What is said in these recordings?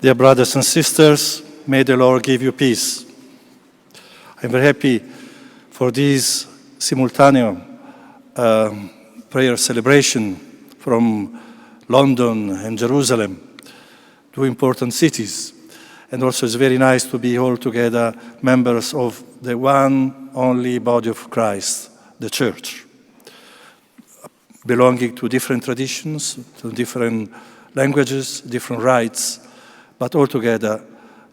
Dear brothers and sisters, may the Lord give you peace. I'm very happy for this simultaneous prayer celebration from London and Jerusalem, two important cities. And also it's very nice to be all together members of the one only body of Christ, the Church, belonging to different traditions, to different languages, different rites, but all together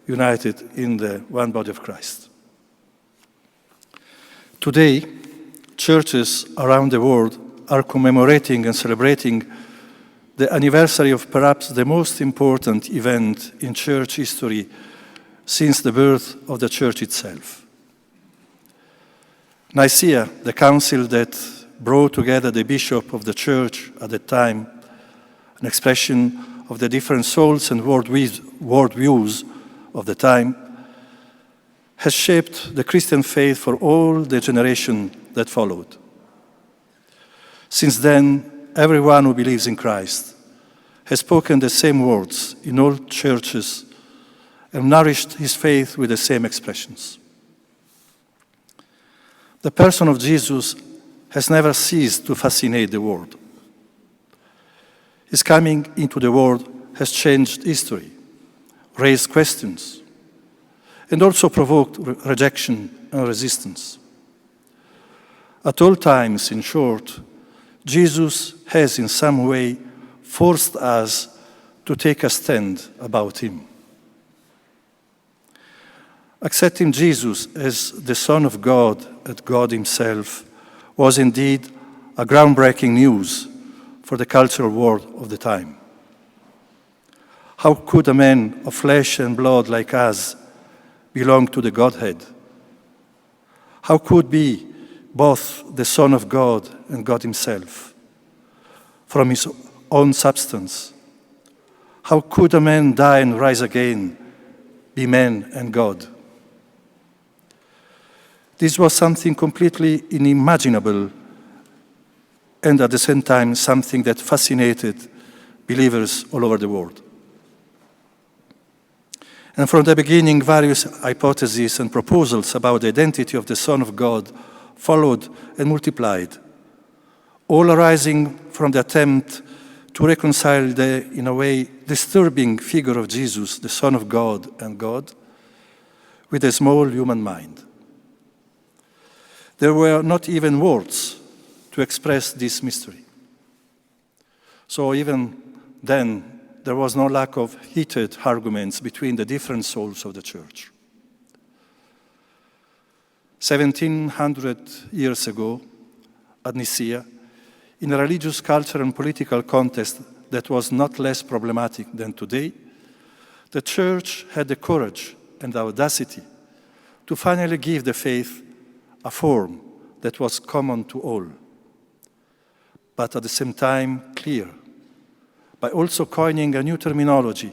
united in the one body of Christ. Today, churches around the world are commemorating and celebrating the anniversary of perhaps the most important event in church history since the birth of the church itself. Nicaea, the council that brought together the bishop of the church at that time, an expression of the different souls and worldviews of the time, has shaped the Christian faith for all the generation that followed. Since then, everyone who believes in Christ has spoken the same words in all churches and nourished his faith with the same expressions. The person of Jesus has never ceased to fascinate the world. His coming into the world has changed history, raised questions, and also provoked rejection and resistance. At all times, in short, Jesus has in some way forced us to take a stand about him. Accepting Jesus as the Son of God and God himself was indeed a groundbreaking news for the cultural world of the time. How could a man of flesh and blood like us belong to the Godhead? How could be both the Son of God and God himself from his own substance? How could a man die and rise again, be man and God? This was something completely unimaginable and at the same time something that fascinated believers all over the world. And from the beginning, various hypotheses and proposals about the identity of the Son of God followed and multiplied, all arising from the attempt to reconcile the, in a way, disturbing figure of Jesus, the Son of God and God, with a small human mind. There were not even words to express this mystery. So even then, there was no lack of heated arguments between the different souls of the church. 1700 years ago, at Nicaea, in a religious, cultural, and political context that was not less problematic than today, the church had the courage and the audacity to finally give the faith a form that was common to all, but at the same time clear, by also coining a new terminology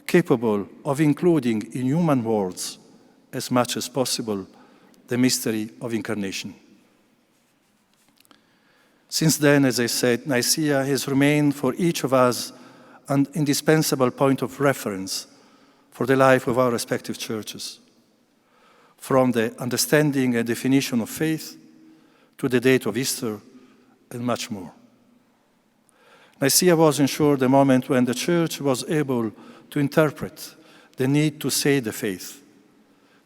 capable of including in human words as much as possible the mystery of incarnation. Since then, as I said, Nicaea has remained for each of us an indispensable point of reference for the life of our respective churches, from the understanding and definition of faith to the date of Easter and much more. Nicaea was, in short, the moment when the church was able to interpret the need to say the faith,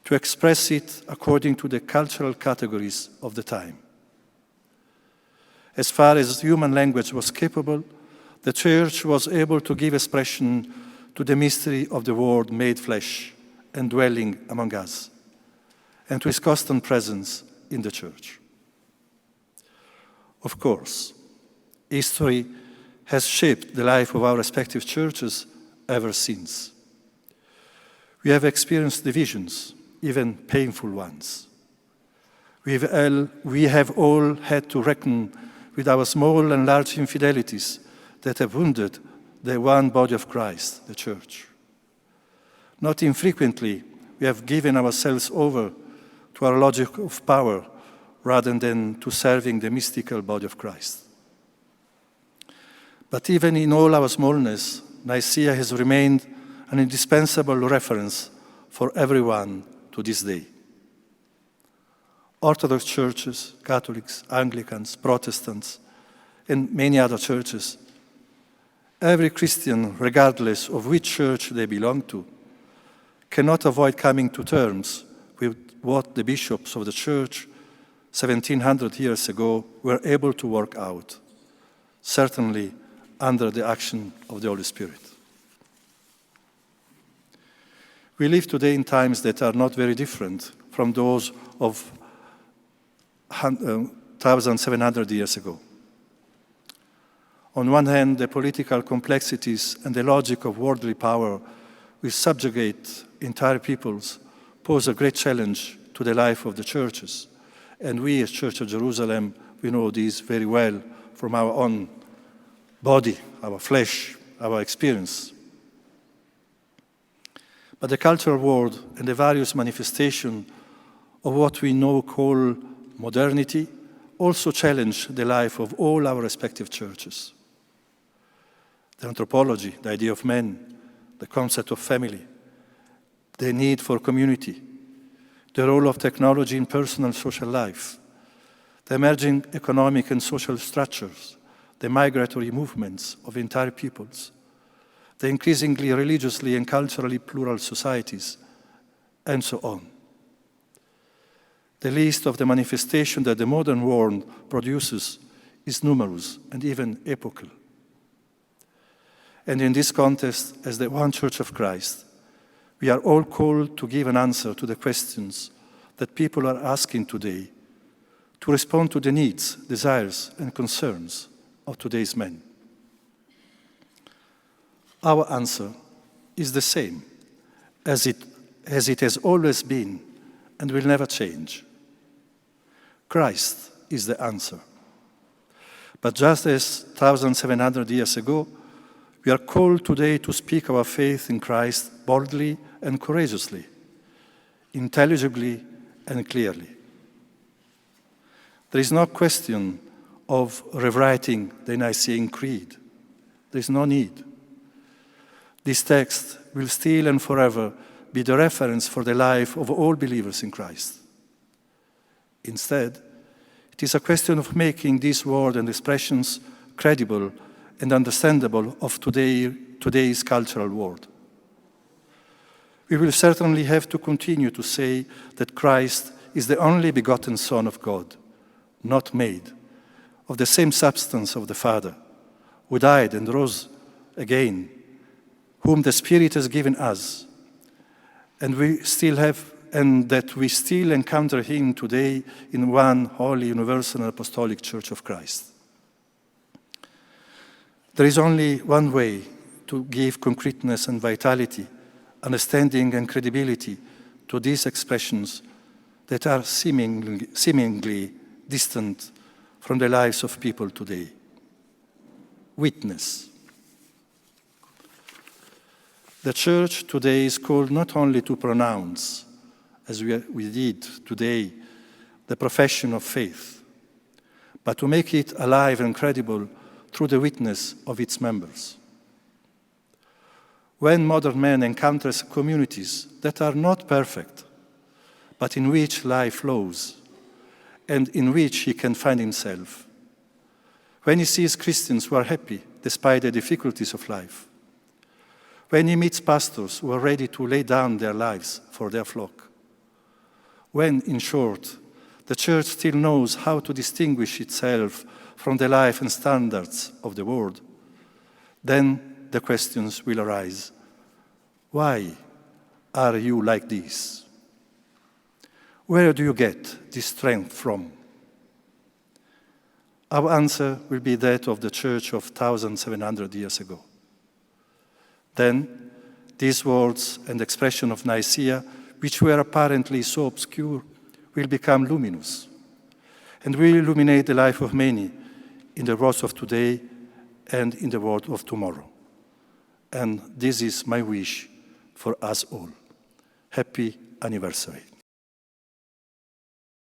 to express it according to the cultural categories of the time. As far as human language was capable, the church was able to give expression to the mystery of the Word made flesh and dwelling among us, and to his constant presence in the church. Of course, history has shaped the life of our respective churches ever since. We have experienced divisions, even painful ones. We have all had to reckon with our small and large infidelities that have wounded the one body of Christ, the church. Not infrequently, we have given ourselves over to our logic of power rather than to serving the mystical body of Christ. But even in all our smallness, Nicaea has remained an indispensable reference for everyone to this day. Orthodox churches, Catholics, Anglicans, Protestants, and many other churches, every Christian, regardless of which church they belong to, cannot avoid coming to terms with what the bishops of the church 1700 years ago were able to work out, certainly under the action of the Holy Spirit. We live today in times that are not very different from those of 1,700 years ago. On one hand, the political complexities and the logic of worldly power which subjugate entire peoples pose a great challenge to the life of the churches. And we as Church of Jerusalem, we know this very well from our own body, our flesh, our experience. But the cultural world and the various manifestations of what we now call modernity also challenge the life of all our respective churches. The anthropology, the idea of man, the concept of family, the need for community, the role of technology in personal social life, the emerging economic and social structures, the migratory movements of entire peoples, the increasingly religiously and culturally plural societies, and so on. The list of the manifestations that the modern world produces is numerous and even epochal. And in this context, as the one Church of Christ, we are all called to give an answer to the questions that people are asking today, to respond to the needs, desires, and concerns of today's men. Our answer is the same as it has always been and will never change. Christ is the answer. But just as 1,700 years ago, we are called today to speak our faith in Christ boldly and courageously, intelligibly and clearly. There is no question of rewriting the Nicene Creed. There is no need. This text will still and forever be the reference for the life of all believers in Christ. Instead, it is a question of making these words and expressions credible and understandable of today's cultural world. We will certainly have to continue to say that Christ is the only begotten Son of God, not made, of the same substance of the Father, who died and rose again, whom the Spirit has given us, and that we still encounter him today in one holy, universal, and apostolic Church of Christ. There is only one way to give concreteness and vitality, understanding and credibility to these expressions that are seemingly distant from the lives of people today. Witness. The Church today is called not only to pronounce, as we did today, the profession of faith, but to make it alive and credible through the witness of its members. When modern man encounters communities that are not perfect, but in which life flows, and in which he can find himself, when he sees Christians who are happy despite the difficulties of life, when he meets pastors who are ready to lay down their lives for their flock, when, in short, the Church still knows how to distinguish itself from the life and standards of the world, then the questions will arise. Why are you like this? Where do you get this strength from? Our answer will be that of the Church of 1,700 years ago. Then, these words and expression of Nicaea, which were apparently so obscure, will become luminous and will illuminate the life of many in the world of today and in the world of tomorrow. And this is my wish for us all. Happy anniversary.